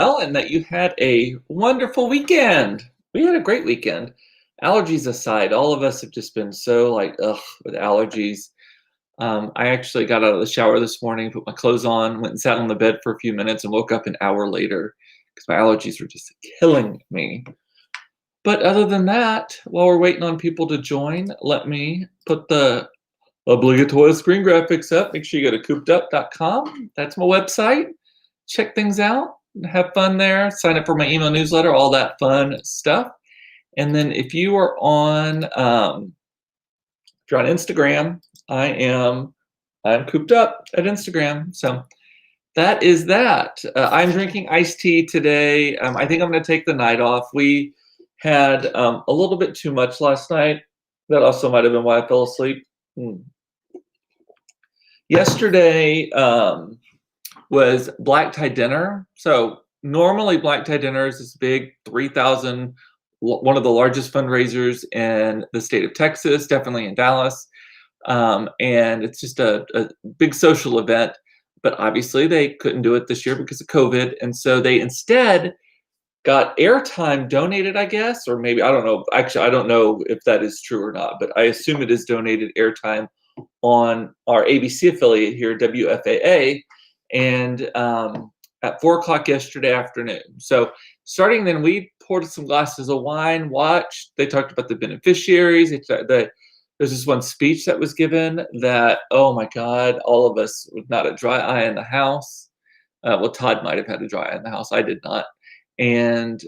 well, and that you had a wonderful weekend. We had a great weekend. Allergies aside, all of us have just been so like, ugh, with allergies. I actually got out of the shower this morning, put my clothes on, went and sat on the bed for a few minutes, and woke up an hour later because my allergies were just killing me. But other than that, while we're waiting on people to join, let me put the obligatory screen graphics up. Make sure you go to coopedup.com. That's my website. Check things out, have fun there, sign up for my email newsletter, all that fun stuff. And then if you are on if you're on Instagram, I'm cooped up at Instagram. So that is that. I'm drinking iced tea today. I think I'm going to take the night off. We had a little bit too much last night. That also might have been why I fell asleep. Yesterday was black tie dinner. So normally black tie dinner is this big 3,000, one of the largest fundraisers in the state of Texas, definitely in Dallas. And it's just a big social event. But obviously they couldn't do it this year because of COVID. And so they instead got airtime donated, I guess, or maybe, I don't know. Actually, I don't know if that is true or not, but I assume it is donated airtime on our ABC affiliate here, WFAA, and at 4 o'clock yesterday afternoon. So starting then, we poured some glasses of wine, watched. They talked about the beneficiaries. There's this one speech that was given that, oh my God, all of us with not a dry eye in the house. Well, Todd might have had a dry eye in the house. I did not. And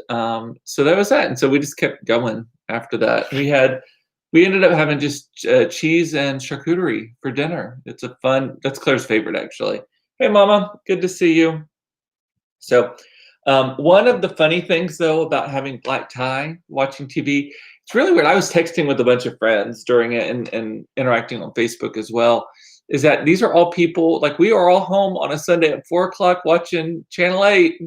so that was that. And so we just kept going after that. We ended up having just cheese and charcuterie for dinner. That's Claire's favorite, actually. Hey, Mama, good to see you. So one of the funny things, though, about having black tie, watching TV, it's really weird. I was texting with a bunch of friends during it and interacting on Facebook as well, is that these are all people, like we are all home on a Sunday at 4 o'clock watching Channel 8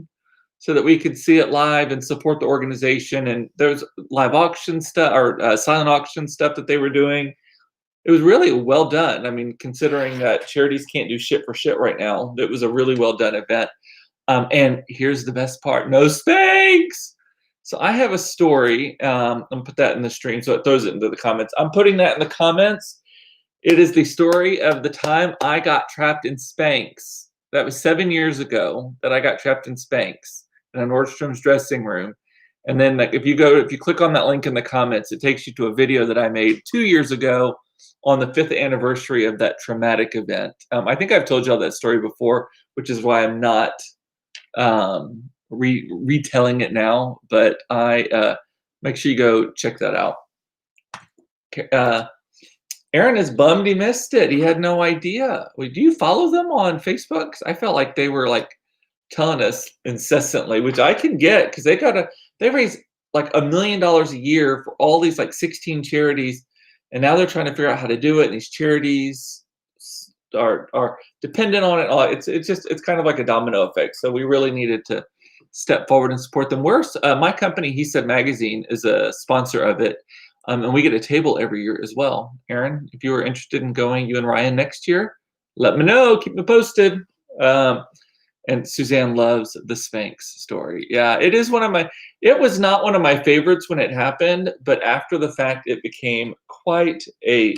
so that we could see it live and support the organization. And there's live auction stuff or silent auction stuff that they were doing. It was really well done. I mean, considering that charities can't do shit for shit right now, it was a really well done event. And here's the best part: no Spanx. So I have a story. I'm gonna put that in the stream so it throws it into the comments. I'm putting that in the comments. It is the story of the time I got trapped in Spanx. That was 7 years ago that I got trapped in Spanx in a Nordstrom's dressing room. And then if you click on that link in the comments, it takes you to a video that I made 2 years ago on the 5th anniversary of that traumatic event. I think I've told y'all that story before, which is why I'm not retelling it now, but I make sure you go check that out. Aaron is bummed he missed it. He had no idea. Wait, do you follow them on Facebook? 'Cause I felt like they were like telling us incessantly, which I can get, because they raise like $1 million a year for all these like 16 charities, and now they're trying to figure out how to do it. And these charities are dependent on it. It's kind of like a domino effect. So we really needed to step forward and support them. My company, He Said Magazine, is a sponsor of it. And we get a table every year as well. Aaron, if you are interested in going, you and Ryan, next year, let me know. Keep me posted. And Suzanne loves the Spanx story. Yeah, it was not one of my favorites when it happened, but after the fact, it became quite a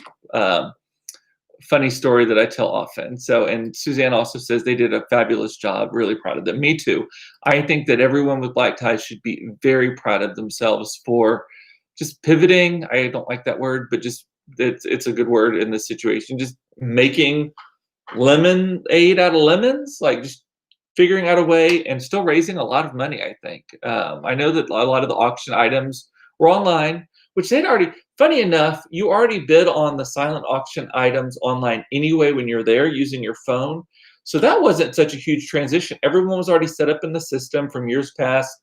funny story that I tell often. So, and Suzanne also says they did a fabulous job. Really proud of them. Me too. I think that everyone with black ties should be very proud of themselves for just pivoting. I don't like that word, but just it's a good word in this situation. Just making lemonade out of lemons, like just figuring out a way and still raising a lot of money, I think. I know that a lot of the auction items were online, which they'd already, funny enough, you already bid on the silent auction items online anyway when you're there using your phone. So that wasn't such a huge transition. Everyone was already set up in the system from years past.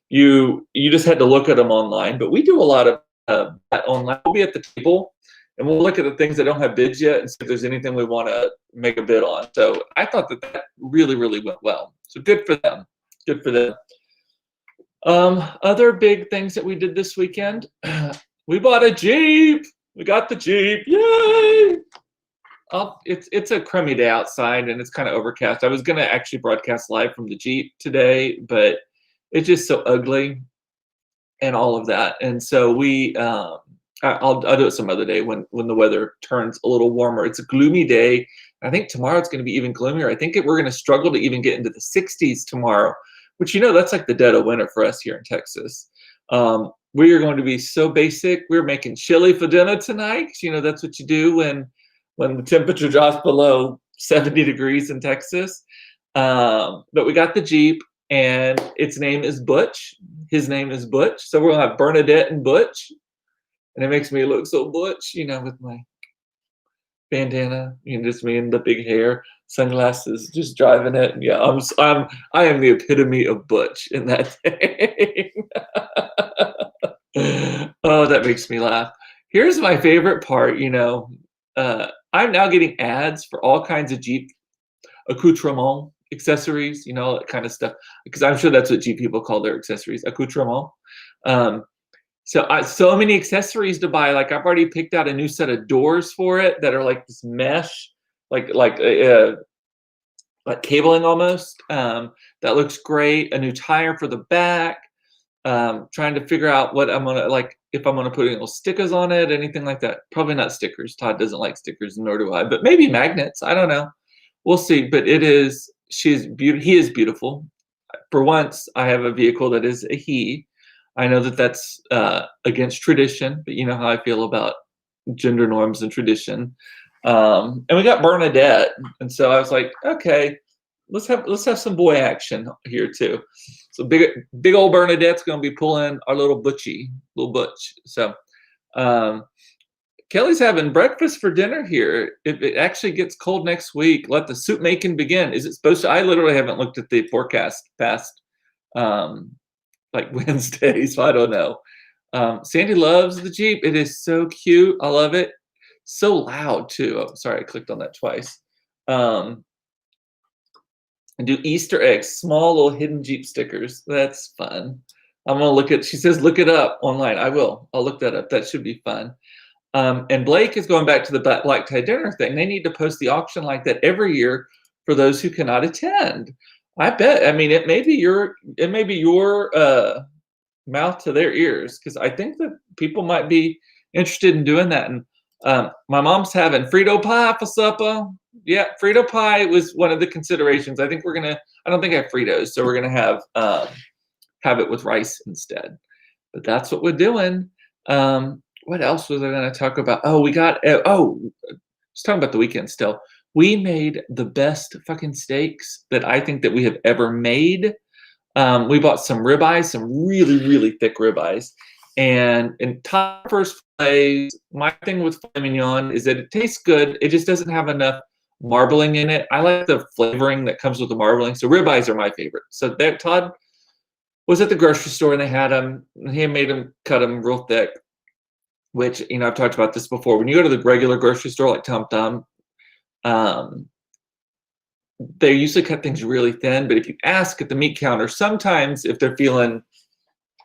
You just had to look at them online. But we do a lot of that online. We'll be at the table and we'll look at the things that don't have bids yet and see if there's anything we want to make a bid on. So I thought that really, really went well. So good for them. Good for them. Other big things that we did this weekend. We bought a Jeep. We got the Jeep. Yay! It's a crummy day outside and it's kind of overcast. I was going to actually broadcast live from the Jeep today, but It's just so ugly and all of that. And so I'll do it some other day when the weather turns a little warmer. It's a gloomy day. I think tomorrow it's going to be even gloomier. I think we're going to struggle to even get into the 60s tomorrow, which that's like the dead of winter for us here in Texas. We are going to be so basic. We're making chili for dinner tonight. That's what you do when the temperature drops below 70 degrees in Texas. But we got the Jeep, and its name is Butch. His name is Butch. So we're gonna have Bernadette and Butch, and it makes me look so Butch, with my bandana, just me and the big hair, sunglasses, just driving it. Yeah, I am the epitome of Butch in that thing. Oh, that makes me laugh. Here's my favorite part. I'm now getting ads for all kinds of Jeep accoutrement accessories, that kind of stuff, because I'm sure that's what Jeep people call their accessories, accoutrement. So many accessories to buy. Like I've already picked out a new set of doors for it that are like this mesh, like cabling almost. That looks great. A new tire for the back. Trying to figure out what I'm gonna if I'm gonna put any little stickers on it, anything like that. Probably not stickers. Todd doesn't like stickers, nor do I. But maybe magnets. I don't know. We'll see. But he is beautiful. For once, I have a vehicle that is a he. I know that that's against tradition, but you know how I feel about gender norms and tradition. And we got Bernadette, and so I was like, okay, let's have some boy action here too. So big old Bernadette's gonna be pulling our little Butch. So Kelly's having breakfast for dinner here. If it actually gets cold next week, let the soup making begin. Is it supposed to? I literally haven't looked at the forecast past Wednesday, so I don't know. Sandy loves the Jeep. It is so cute. I love it. So loud too. Oh, sorry, I clicked on that twice. And do Easter eggs, small little hidden Jeep stickers. That's fun. I'm gonna she says look it up online. I will. I'll look that up. That should be fun. And Blake is going back to the Black Tie Dinner thing. They need to post the auction like that every year for those who cannot attend. I bet. I mean, it may be your mouth to their ears, because I think that people might be interested in doing that. And my mom's having Frito pie for supper. Yeah, Frito pie was one of the considerations. I think I don't think I have Fritos, so we're gonna have it with rice instead. But that's what we're doing. What else was I going to talk about? Oh, just talking about the weekend still. We made the best fucking steaks that I think that we have ever made. We bought some ribeyes, some really, really thick ribeyes. And in top first place, my thing with filet mignon is that it tastes good. It just doesn't have enough marbling in it. I like the flavoring that comes with the marbling. So ribeyes are my favorite. So Todd was at the grocery store and they had them. He made them, cut them real thick. Which, I've talked about this before. When you go to the regular grocery store like Tom Thumb, they usually cut things really thin. But if you ask at the meat counter, sometimes if they're feeling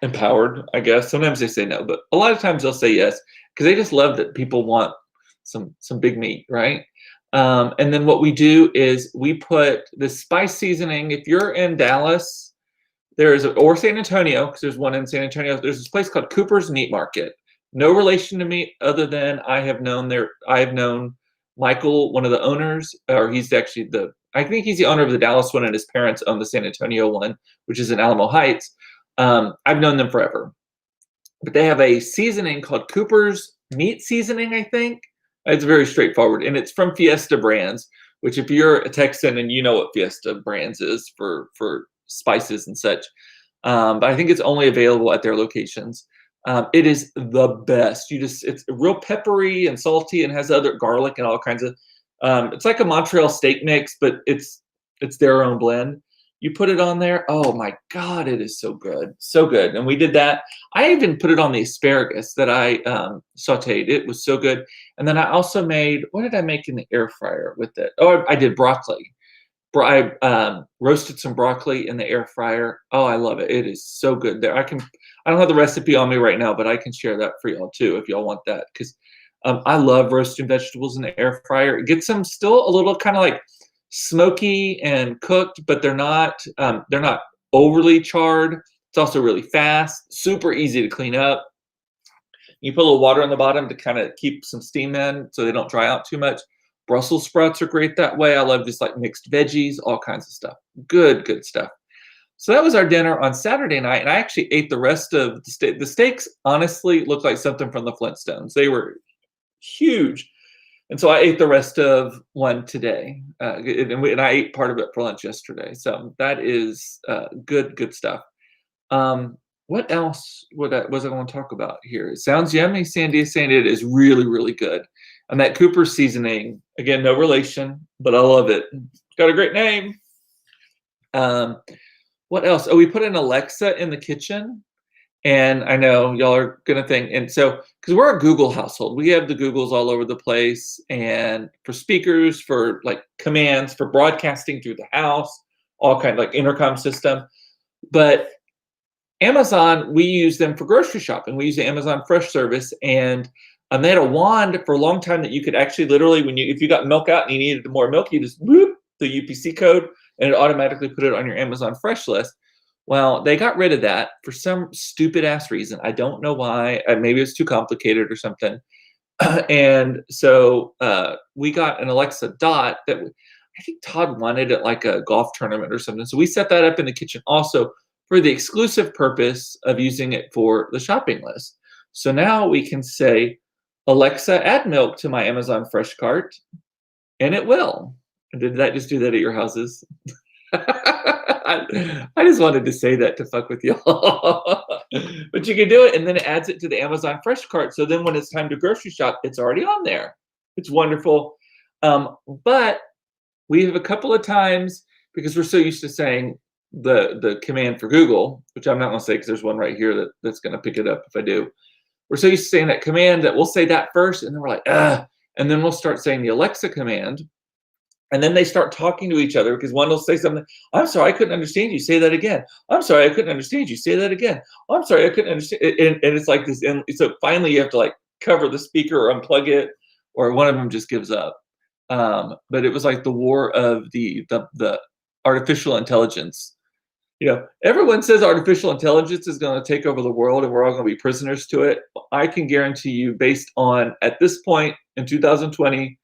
empowered, I guess, sometimes they say no. But a lot of times they'll say yes, because they just love that people want some big meat, right? And then what we do is we put the spice seasoning. If you're in Dallas, or San Antonio, because there's one in San Antonio, there's this place called Cooper's Meat Market. No relation to me, other than I have known Michael, one of the owners, or he's actually I think he's the owner of the Dallas one, and his parents own the San Antonio one, which is in Alamo Heights. I've known them forever. But they have a seasoning called Cooper's Meat Seasoning, I think. It's very straightforward, and it's from Fiesta Brands, which if you're a Texan and you know what Fiesta Brands is for spices and such. But I think it's only available at their locations. It is the best. It's real peppery and salty and has other garlic and all kinds of, it's like a Montreal steak mix, but it's their own blend. You put it on there. Oh my God, it is so good. So good. And we did that. I even put it on the asparagus that I sauteed. It was so good. And then I also what did I make in the air fryer with it? Oh, I did broccoli. I roasted some broccoli in the air fryer. Oh, I love it. It is so good. I don't have the recipe on me right now, but I can share that for y'all too if y'all want that, because I love roasting vegetables in the air fryer. It gets them still a little kind of like smoky and cooked, but they're not overly charred. It's also really fast, super easy to clean up. You put a little water on the bottom to kind of keep some steam in so they don't dry out too much. Brussels sprouts are great that way. I love just like mixed veggies, all kinds of stuff. Good stuff. So that was our dinner on Saturday night, and I actually ate the rest of the steak. The steaks honestly looked like something from the Flintstones. They were huge. And so I ate the rest of one today, and I ate part of it for lunch yesterday. So that is good stuff. What else was I going to talk about here? It sounds yummy. Sandy is saying it is really good. And that Cooper seasoning, again, no relation, but I love it. It's got a great name. What else? Oh, we put an Alexa in the kitchen. And I know y'all are going to think, and so, because we're a Google household, we have the Googles all over the place, and for speakers, for like commands, for broadcasting through the house, all kind of like intercom system. But Amazon, we use them for grocery shopping. We use the Amazon Fresh service, and they had a wand for a long time that you could actually literally, if you got milk out and you needed more milk, you just whoop the UPC code, and it automatically put it on your Amazon Fresh list. Well, they got rid of that for some stupid ass reason. I don't know why. Maybe it's too complicated or something. And so we got an Alexa Dot that I think Todd wanted at like a golf tournament or something. So we set that up in the kitchen also for the exclusive purpose of using it for the shopping list. So now we can say, Alexa, add milk to my Amazon Fresh cart, and it will. Did that just do that at your houses? I just wanted to say that to fuck with y'all. But you can do it, and then it adds it to the Amazon Fresh cart. So then when it's time to grocery shop, it's already on there. It's wonderful. But we have a couple of times, because we're so used to saying the command for Google, which I'm not going to say because there's one right here that's going to pick it up if I do. We're so used to saying that command that we'll say that first, and then we're like, and then we'll start saying the Alexa command. And then they start talking to each other because one will say something. I'm sorry, I couldn't understand you. Say that again. I'm sorry, I couldn't understand you. Say that again. I'm sorry, I couldn't understand. And it's like this. And so finally, you have to like cover the speaker or unplug it, or one of them just gives up. But it was like the war of the artificial intelligence. You know, everyone says artificial intelligence is going to take over the world and we're all going to be prisoners to it. I can guarantee you, based on at this point in 2020.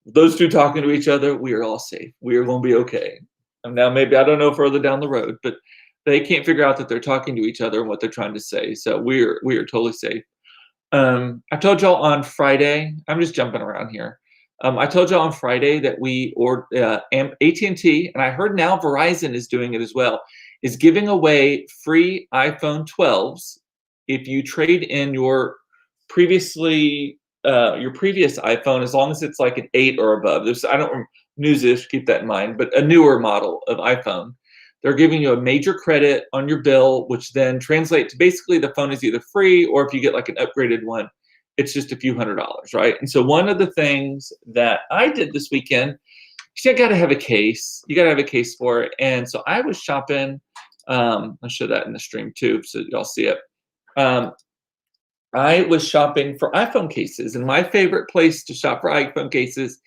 Those two talking to each other, we are all safe. We are going to be okay. And now maybe, I don't know, further down the road, but they can't figure out that they're talking to each other and what they're trying to say. So we are totally safe. I told y'all on Friday, I'm just jumping around here. I told y'all on Friday that we ordered AT&T, and I heard now Verizon is doing it as well, is giving away free iPhone 12s if you trade in your previous iPhone, as long as it's like an 8 or above. I don't news-ish, keep that in mind, but a newer model of iPhone. They're giving you a major credit on your bill, which then translates to basically the phone is either free, or if you get like an upgraded one, it's just a few $100s, right? And so one of the things that I did this weekend, you got to have a case. You got to have a case for it. And so I was shopping. I'll show that in the stream too, so y'all see it. I was shopping for iPhone cases, and my favorite place to shop for iPhone cases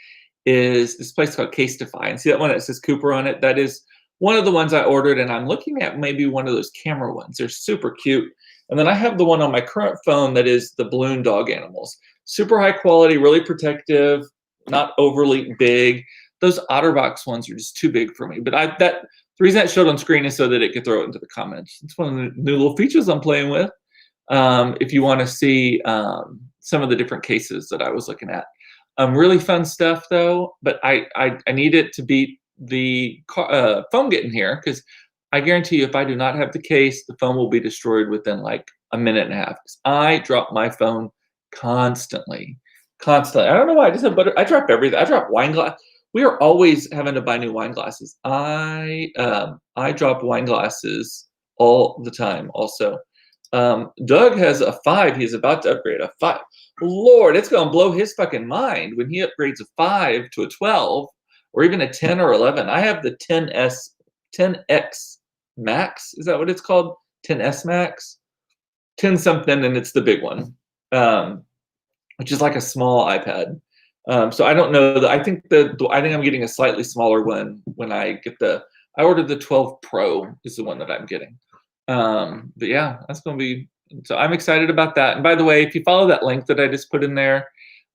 is this place called Casetify. And see that one that says Cooper on it? That is one of the ones I ordered, and I'm looking at maybe one of those camera ones. They're super cute. And then I have the one on my current phone that is the balloon dog animals. Super high quality, really protective, not overly big. Those OtterBox ones are just too big for me. But the reason that showed on screen is so that it could throw it into the comments. It's one of the new little features I'm playing with. If you want to see some of the different cases that I was looking at. Really fun stuff though, but I need it to beat the phone getting here, because I guarantee you if I do not have the case, the phone will be destroyed within like a minute and a half. I drop my phone constantly. I don't know why. I drop everything. I drop wine glass. We are always having to buy new wine glasses. I drop wine glasses all the time also. Doug has a 5. He's about to upgrade a 5. Lord, it's going to blow his fucking mind when he upgrades a 5 to a 12 or even a 10 or 11. I have the 10X Max. Is that what it's called? 10S Max? 10 something, and it's the big one, which is like a small iPad. So I don't know. I think I'm getting a slightly smaller one when I get I ordered the 12 Pro is the one that I'm getting. But yeah, that's gonna be so I'm excited about that. And by the way, if you follow that link that I just put in there,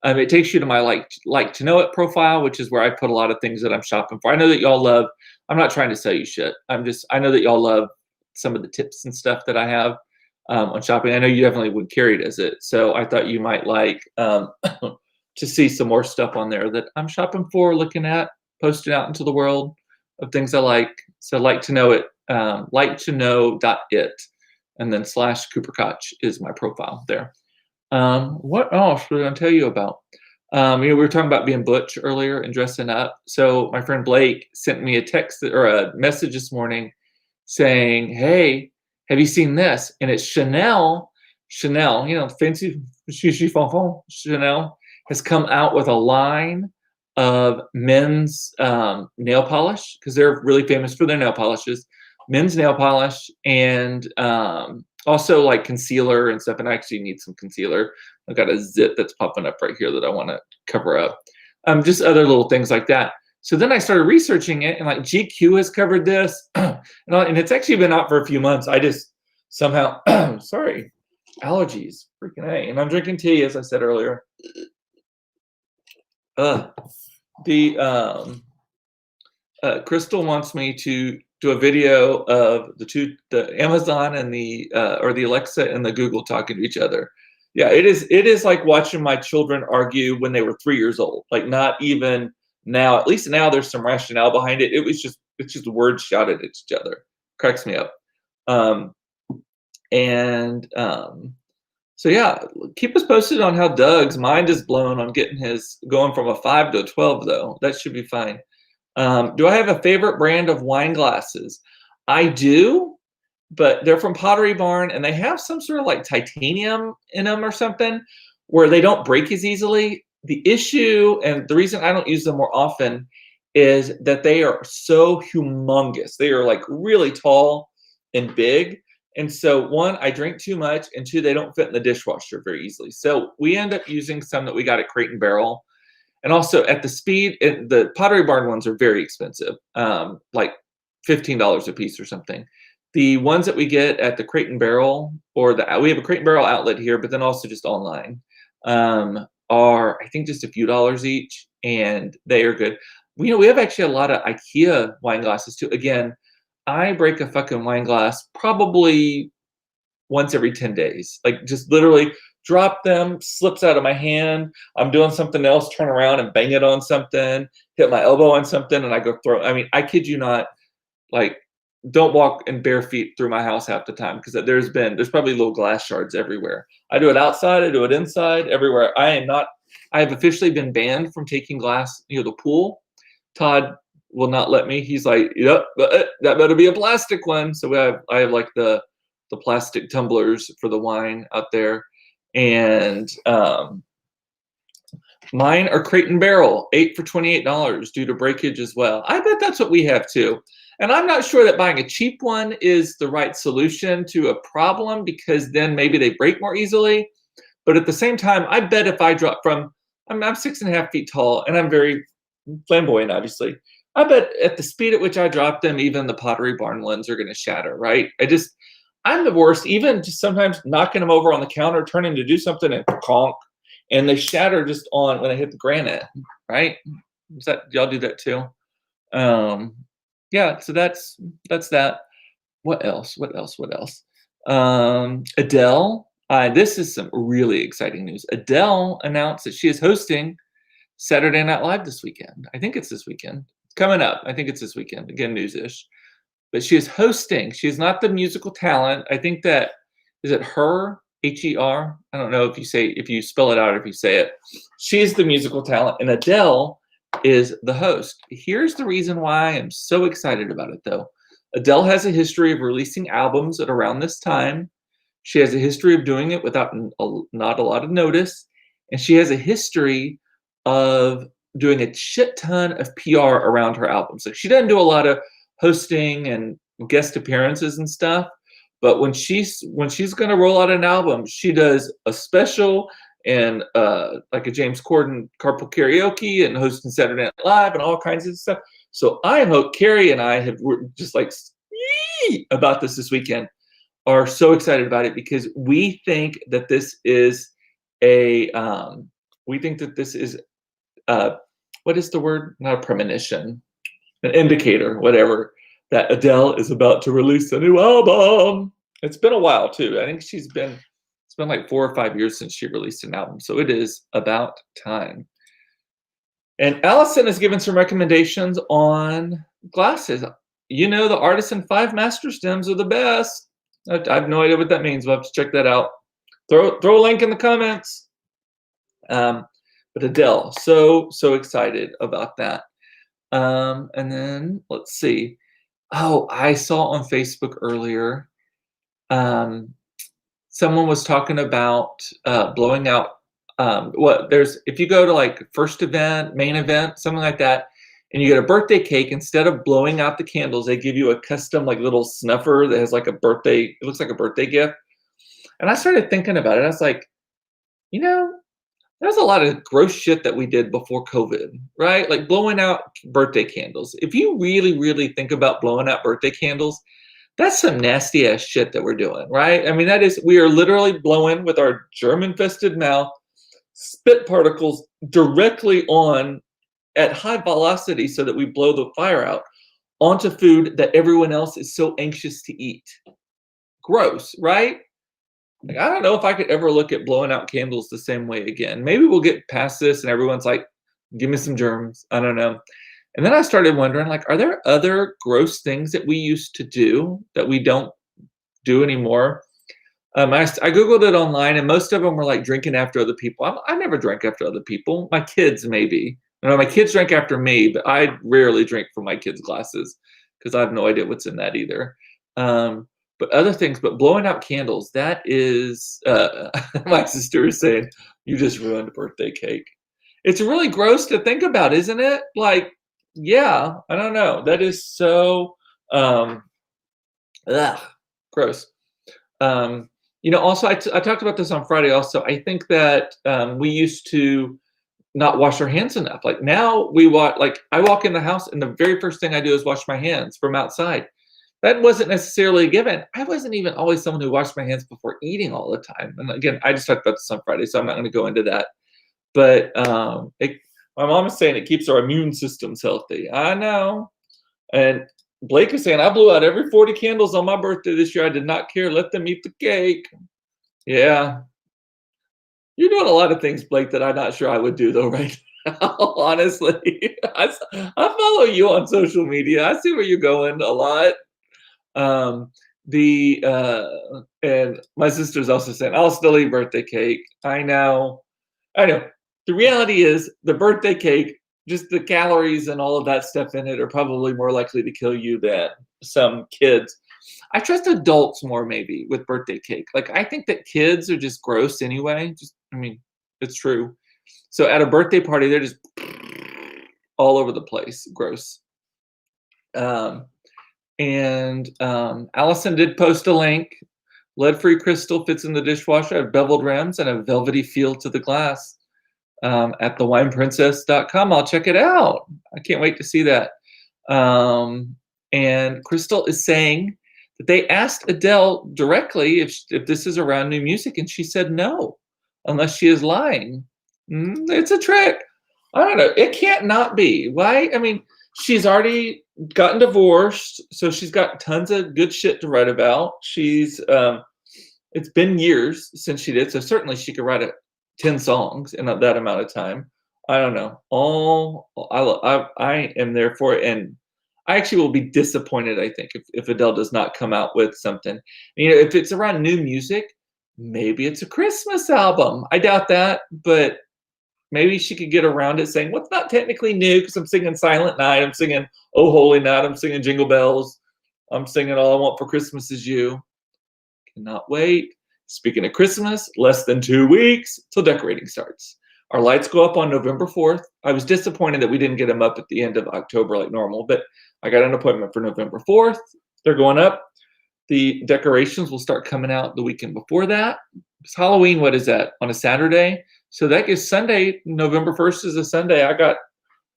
it takes you to my like to know it profile, which is where I put a lot of things that I'm shopping for. I know that y'all love. I'm not trying to sell you shit. I know that y'all love some of the tips and stuff that I have on shopping. I know you definitely would carry it as it. So I thought you might like to see some more stuff on there that I'm shopping for, looking at, posting out into the world of things I like. So like to know it, like to know it, and then / Cooper Koch is my profile there. What else was I going to tell you about? We were talking about being butch earlier and dressing up. So my friend Blake sent me a text or a message this morning saying, "Hey, have you seen this?" And it's Chanel. Chanel, fancy Chanel has come out with a line of men's nail polish because they're really famous for their nail polishes, men's nail polish, and also like concealer and stuff. And I actually need some concealer. I've got a zit that's popping up right here that I want to cover up. Just other little things like that. So then I started researching it, and like GQ has covered this, and it's actually been out for a few months. I just somehow, sorry, allergies, freaking A. And I'm drinking tea, as I said earlier. Crystal wants me to do a video of the Amazon and the Alexa and the Google talking to each other. Yeah, it is like watching my children argue when they were 3 years old. Like not even now, at least now there's some rationale behind it. It's just words shouted at each other. Cracks me up. So yeah, keep us posted on how Doug's mind is blown on getting his going from a 5 to a 12 though. That should be fine. Do I have a favorite brand of wine glasses? I do, but they're from Pottery Barn and they have some sort of like titanium in them or something where they don't break as easily. The issue and the reason I don't use them more often is that they are so humongous. They are like really tall and big. And so one, I drink too much, and two, they don't fit in the dishwasher very easily. So we end up using some that we got at Crate and Barrel. And also at the speed, the Pottery Barn ones are very expensive, like $15 a piece or something. The ones that we get at the Crate and Barrel, we have a Crate and Barrel outlet here, but then also just online, are I think just a few dollars each, and they are good. We have actually a lot of IKEA wine glasses too. Again, I break a fucking wine glass probably once every 10 days. Like just literally drop them, slips out of my hand. I'm doing something else, turn around and bang it on something, hit my elbow on something, and I go throw. I mean, I kid you not, like don't walk in bare feet through my house half the time because there's probably little glass shards everywhere. I do it outside, I do it inside, everywhere. I have officially been banned from taking glass near the pool. Todd will not let me. He's like, yep, that better be a plastic one. So I have like the plastic tumblers for the wine out there, and mine are Crate and Barrel, 8 for $28 due to breakage as well. I bet that's what we have too. And I'm not sure that buying a cheap one is the right solution to a problem because then maybe they break more easily. But at the same time, I bet if I drop I'm 6.5 feet tall and I'm very flamboyant, obviously. I bet at the speed at which I drop them, even the Pottery Barn ones are going to shatter, right? I'm the worst, even just sometimes knocking them over on the counter, turning to do something and conk, and they shatter just on when I hit the granite, right? Y'all do that too? Yeah, so that's that. What else? Adele, this is some really exciting news. Adele announced that she is hosting Saturday Night Live this weekend. I think it's this weekend. It's coming up. I think it's this weekend. Again, news-ish. But she is hosting. She is not the musical talent. I think that, is it her? H-E-R? I don't know if you spell it out or if you say it. She is the musical talent, and Adele is the host. Here's the reason why I am so excited about it, though. Adele has a history of releasing albums at around this time. She has a history of doing it without not a lot of notice. And she has a history of doing a shit ton of PR around her albums. Like she doesn't do a lot of hosting and guest appearances and stuff. But when she's going to roll out an album, she does a special and like a James Corden carpool karaoke and hosting Saturday Night Live and all kinds of stuff. So I hope Carrie and I we're just like about this weekend. are so excited about it because we think that this is a we think that this is what is the word? Not a premonition, an indicator, whatever, that Adele is about to release a new album. It's been a while too. I think it's been like 4 or 5 years since she released an album, so it is about time. And Allison has given some recommendations on glasses. You know, the Artisan 5 Master Stems are the best. I have no idea what that means. We'll have to check that out. Throw a link in the comments. But Adele, so excited about that. And then let's see. Oh, I saw on Facebook earlier. Someone was talking about blowing out. If you go to like first event, main event, something like that, and you get a birthday cake, instead of blowing out the candles, they give you a custom like little snuffer that has like a birthday. It looks like a birthday gift. And I started thinking about it. I was like, you know, there's a lot of gross shit that we did before COVID, right? Like blowing out birthday candles. If you really, really think about blowing out birthday candles, that's some nasty ass shit that we're doing, right? I mean, we are literally blowing with our germ infested mouth spit particles directly on at high velocity so that we blow the fire out onto food that everyone else is so anxious to eat. Gross, right? Like, I don't know if I could ever look at blowing out candles the same way again. Maybe we'll get past this and everyone's like, give me some germs. I don't know. And then I started wondering, like, are there other gross things that we used to do that we don't do anymore? I Googled it online, and most of them were like drinking after other people. I never drank after other people. My kids, maybe. You know, my kids drank after me, but I rarely drink from my kids' glasses because I have no idea what's in that either. But other things, but blowing out candles, that is, my sister is saying, you just ruined a birthday cake. It's really gross to think about, isn't it? Like, yeah, I don't know. That is so, gross. Also, I talked about this on Friday also. I think that we used to not wash our hands enough. Like now I walk in the house and the very first thing I do is wash my hands from outside. That wasn't necessarily a given. I wasn't even always someone who washed my hands before eating all the time. And again, I just talked about this on Friday, so I'm not going to go into that. But my mom is saying it keeps our immune systems healthy. I know. And Blake is saying, I blew out every 40 candles on my birthday this year. I did not care. Let them eat the cake. Yeah. You're doing a lot of things, Blake, that I'm not sure I would do, though, right now, honestly. I follow you on social media. I see where you're going a lot. And my sister's also saying, I'll still eat birthday cake. I know. The reality is the birthday cake, just the calories and all of that stuff in it are probably more likely to kill you than some kids. I trust adults more maybe with birthday cake. Like I think that kids are just gross anyway. It's true. So at a birthday party, they're just all over the place. Gross. Allison did post a link. Lead-free crystal fits in the dishwasher, have beveled rims and a velvety feel to the glass. At thewineprincess.com. I'll check it out. I can't wait to see that. And Crystal is saying that they asked Adele directly if this is around new music, and she said no, unless she is lying. It's a trick. I don't know. It can't not be, right? I mean, she's already gotten divorced, so she's got tons of good shit to write about. It's been years since she did, so certainly she could write 10 songs in that amount of time. I don't know. I am there for it, and I actually will be disappointed, I think, if Adele does not come out with something. If it's around new music, maybe it's a Christmas album. I doubt that, but maybe she could get around it saying, well, it's not technically new because I'm singing Silent Night, I'm singing Oh Holy Night, I'm singing Jingle Bells, I'm singing All I Want for Christmas Is You. Cannot wait. Speaking of Christmas, less than 2 weeks till decorating starts. Our lights go up on November 4th. I was disappointed that we didn't get them up at the end of October like normal, but I got an appointment for November 4th. They're going up. The decorations will start coming out the weekend before that. It's Halloween, what is that, on a Saturday? So that is Sunday, November 1st is a Sunday. I got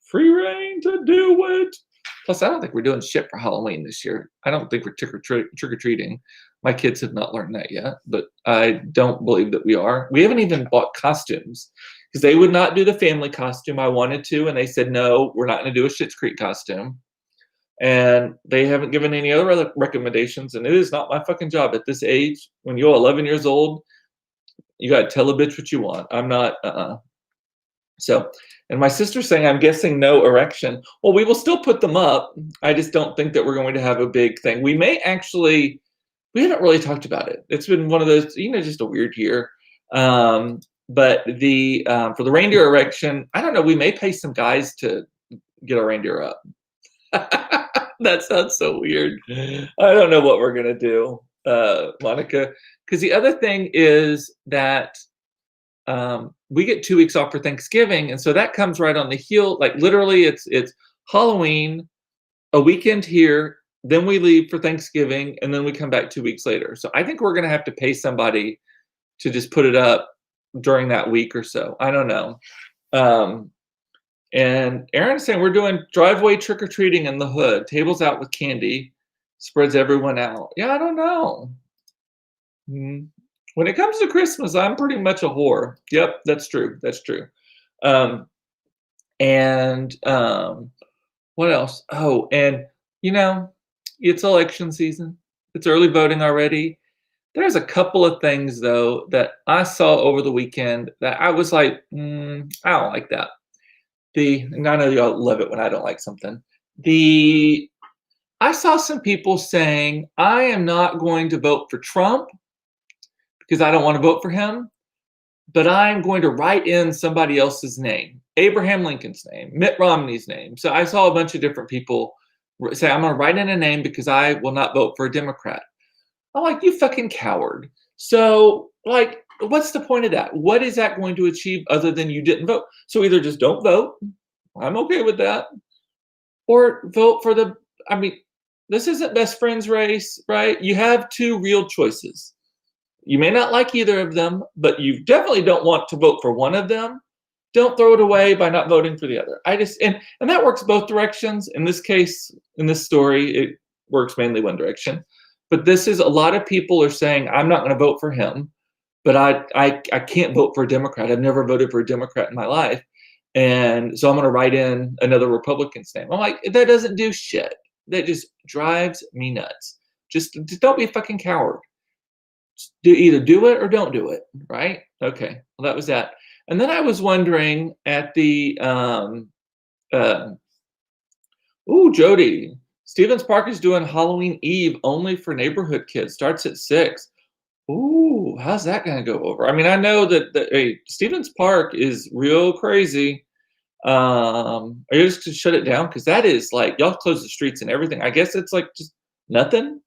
free reign to do it. Plus, I don't think we're doing shit for Halloween this year. I don't think we're trick-or-treating. My kids have not learned that yet, but I don't believe that we are. We haven't even bought costumes because they would not do the family costume I wanted to, and they said, no, we're not going to do a Schitt's Creek costume. And they haven't given any other recommendations, and it is not my fucking job at this age. When you're 11 years old, you got to tell a bitch what you want. I'm not, So, and my sister's saying, I'm guessing no erection. Well, we will still put them up. I just don't think that we're going to have a big thing. We may actually, we haven't really talked about it. It's been one of those, just a weird year. But the for the reindeer erection, I don't know. We may pay some guys to get a reindeer up. That sounds so weird. I don't know what we're gonna do, Monica. Because the other thing is that we get 2 weeks off for Thanksgiving, and so that comes right on the heel. Like literally, it's Halloween, a weekend here, then we leave for Thanksgiving, and then we come back 2 weeks later. So I think we're gonna have to pay somebody to just put it up during that week or so. I don't know. And Aaron's saying we're doing driveway trick-or-treating in the hood, tables out with candy, spreads everyone out. Yeah, I don't know. When it comes to Christmas, I'm pretty much a whore. Yep, that's true. That's true. What else? Oh, and it's election season. It's early voting already. There's a couple of things though that I saw over the weekend that I was like, I don't like that. And I know y'all love it when I don't like something. I saw some people saying, I am not going to vote for Trump because I don't want to vote for him, but I'm going to write in somebody else's name, Abraham Lincoln's name, Mitt Romney's name. So I saw a bunch of different people say, I'm going to write in a name because I will not vote for a Democrat. I'm like, you fucking coward. So, like, what's the point of that? What is that going to achieve other than you didn't vote? So either just don't vote. I'm okay with that. Or vote for this isn't best friends race, right? You have 2 real choices. You may not like either of them, but you definitely don't want to vote for one of them. Don't throw it away by not voting for the other. And that works both directions. In this case, in this story, it works mainly one direction. But this is a lot of people are saying, I'm not going to vote for him, but I can't vote for a Democrat. I've never voted for a Democrat in my life. And so I'm going to write in another Republican's name. I'm like, that doesn't do shit. That just drives me nuts. Just don't be a fucking coward. Either do it or don't do it, right? Okay, well, that was that. And then I was wondering at the, Jody, Stevens Park is doing Halloween Eve only for neighborhood kids. Starts at 6. Ooh, how's that going to go over? I mean, I know that Stevens Park is real crazy. Are you just to shut it down? Because that is like, y'all close the streets and everything. I guess it's like just nothing.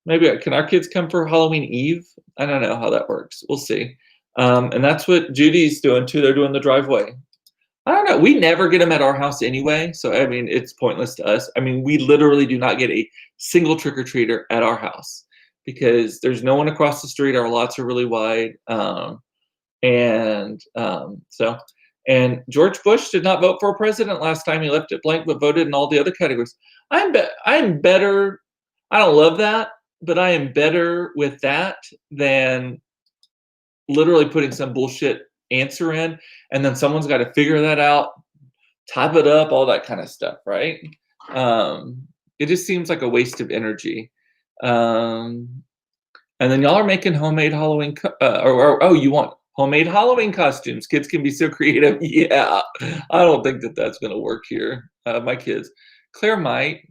Maybe can our kids come for Halloween Eve? I don't know how that works. We'll see. And that's what Judy's doing too. They're doing the driveway. I don't know. We never get them at our house anyway. So, I mean, it's pointless to us. I mean, we literally do not get a single trick-or-treater at our house because there's no one across the street. Our lots are really wide. And George Bush did not vote for a president last time. He left it blank, but voted in all the other categories. I'm better. I don't love that, but I am better with that than literally putting some bullshit answer in, and then someone's got to figure that out, type it up, all that kind of stuff, right? It just seems like a waste of energy. And then y'all are making homemade Halloween, you want homemade Halloween costumes. Kids can be so creative. Yeah, I don't think that that's going to work here. My kids. Claire might.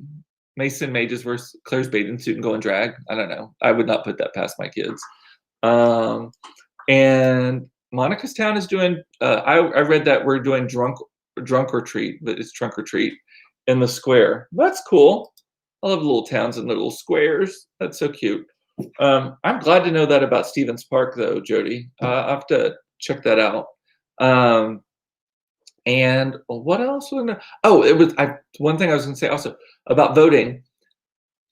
Mason may just wear Claire's bathing suit and go and drag. I don't know. I would not put that past my kids. And Monica's Town is doing, I read that we're doing drunk or treat, but it's trunk or treat in the square. That's cool. I love little towns and little squares. That's so cute. I'm glad to know that about Stevens Park, though, Jody. I'll have to check that out. And what else? One thing I was going to say also about voting.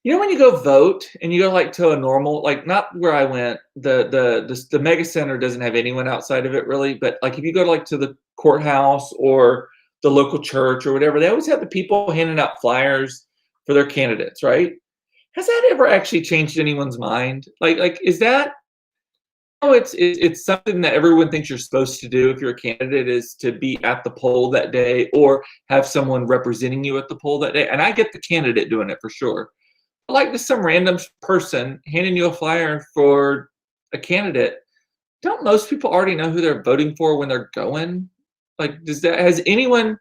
You know when you go vote and you go like to a normal, like not where I went, the mega center doesn't have anyone outside of it really, but like if you go to like to the courthouse or the local church or whatever, they always have the people handing out flyers for their candidates, right? has that ever actually changed anyone's mind? Like is that oh, it's something that everyone thinks you're supposed to do if you're a candidate is to be at the poll that day or have someone representing you at the poll that day. And I get the candidate doing it for sure. But like just some random person handing you a flyer for a candidate, don't most people already know who they're voting for when they're going? Like, does that has anyone's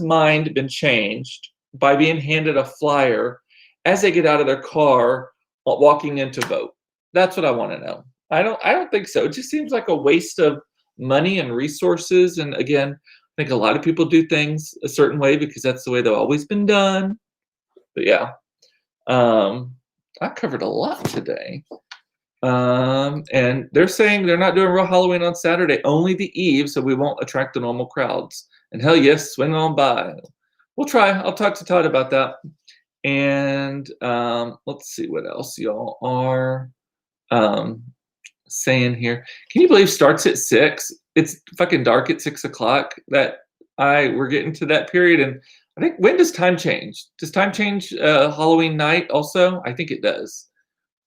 mind been changed by being handed a flyer as they get out of their car walking in to vote? That's what I want to know. I don't think so. It just seems like a waste of money and resources. And again, I think a lot of people do things a certain way because that's the way they've always been done. But yeah, I covered a lot today. And they're saying they're not doing real Halloween on Saturday, only the eve, so we won't attract the normal crowds. And hell yes, swing on by. We'll try. I'll talk to Todd about that. And let's see what else y'all are saying here. Can you believe starts at 6? It's fucking dark at 6 o'clock. We're getting to that period, and I think when does time change? Does time change Halloween night also? I think it does.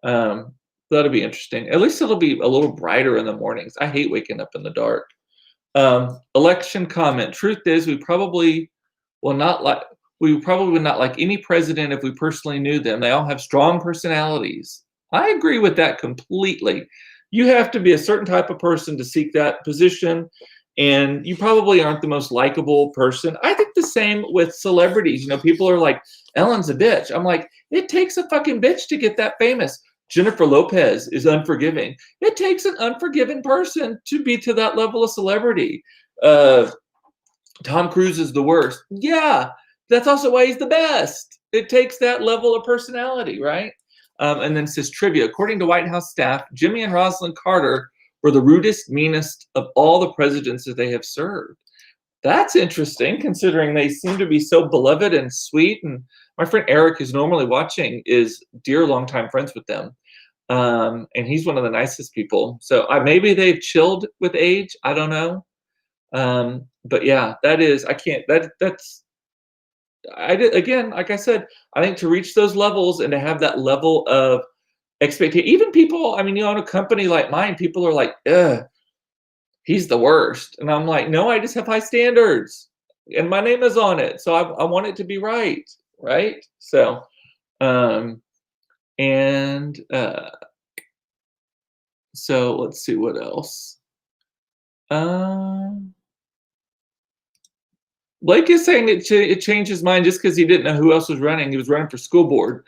That'll be interesting. At least it'll be a little brighter in the mornings. I hate waking up in the dark. Election comment. Truth is, we probably would not like any president if we personally knew them. They all have strong personalities. I agree with that completely. You have to be a certain type of person to seek that position, and you probably aren't the most likable person. I think the same with celebrities. You know, people are like, Ellen's a bitch. I'm like, it takes a fucking bitch to get that famous. Jennifer Lopez is unforgiving. It takes an unforgiving person to be to that level of celebrity. Tom Cruise is the worst. Yeah, that's also why he's the best. It takes that level of personality, right? And then it says trivia. According to White House staff, Jimmy and Rosalind Carter were the rudest, meanest of all the presidents that they have served. That's interesting, considering they seem to be so beloved and sweet. And my friend Eric, who's normally watching, is dear longtime friends with them. And he's one of the nicest people. So maybe they've chilled with age. I don't know. But yeah, again, like I said, I think to reach those levels and to have that level of expectation, even people, I mean, you know, in a company like mine, people are like, ugh, he's the worst. And I'm like, no, I just have high standards and my name is on it. So I want it to be right. Right. So, so let's see what else. Blake is saying it changed his mind just because he didn't know who else was running. He was running for school board.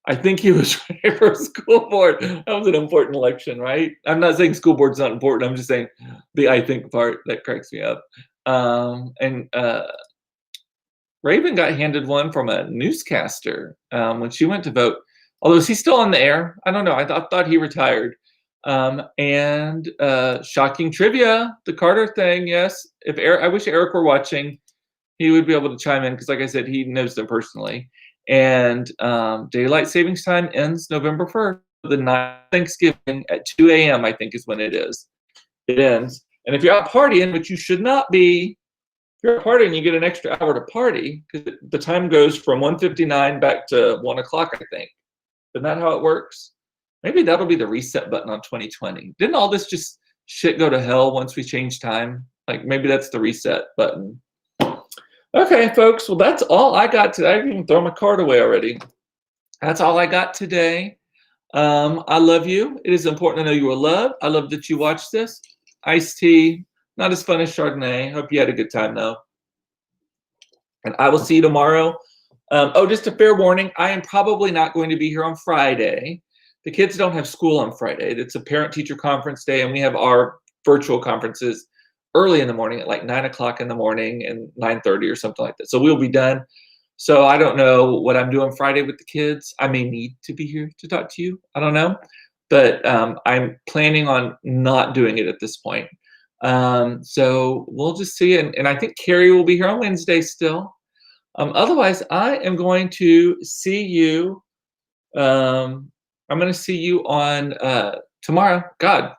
I think he was running for school board. That was an important election, right? I'm not saying school board's not important. I'm just saying the I think part that cracks me up. Raven got handed one from a newscaster when she went to vote. Although is he still on the air? I don't know. I thought he retired. And shocking trivia, the Carter thing. Yes, I wish Eric were watching. He would be able to chime in because, like I said, he knows them personally. And daylight savings time ends November 1st. The night of Thanksgiving at 2 a.m. I think is when it is. It ends. And if you're out partying, which you should not be, if you're out partying, you get an extra hour to party because the time goes from 1:59 back to 1 o'clock, I think. Isn't that how it works? Maybe that'll be the reset button on 2020. Didn't all this just shit go to hell once we change time? Like maybe that's the reset button. Okay, folks. Well, that's all I got today. I didn't even throw my card away already. That's all I got today. I love you. It is important to know you are loved. I love that you watched this. Iced tea, not as fun as Chardonnay. Hope you had a good time, though. And I will see you tomorrow. Just a fair warning. I am probably not going to be here on Friday. The kids don't have school on Friday. It's a parent-teacher conference day, and we have our virtual conferences early in the morning at like 9 o'clock in the morning and 9:30 or something like that. So we'll be done. So I don't know what I'm doing Friday with the kids. I may need to be here to talk to you. I don't know. But I'm planning on not doing it at this point. So we'll just see. And I think Carrie will be here on Wednesday still. Otherwise, I am going to see you. I'm going to see you on tomorrow. God,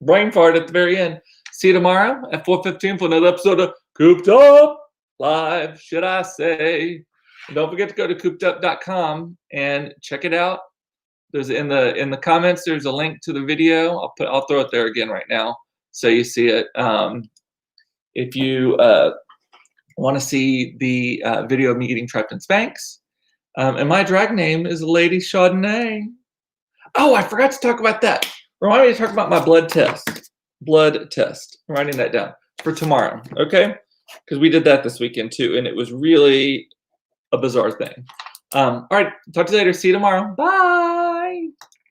brain fart at the very end. See you tomorrow at 4:15 for another episode of Cooped Up Live, should I say. Don't forget to go to coopedup.com and check it out. There's in the comments. There's a link to the video. I'll throw it there again right now so you see it. If you want to see the video of me getting trapped in Spanx, and my drag name is Lady Chardonnay. Oh, I forgot to talk about that. Remind me to talk about my blood test. Blood test. I'm writing that down for tomorrow. Okay, because we did that this weekend too, and it was really a bizarre thing. All right, talk to you later. See you tomorrow. Bye.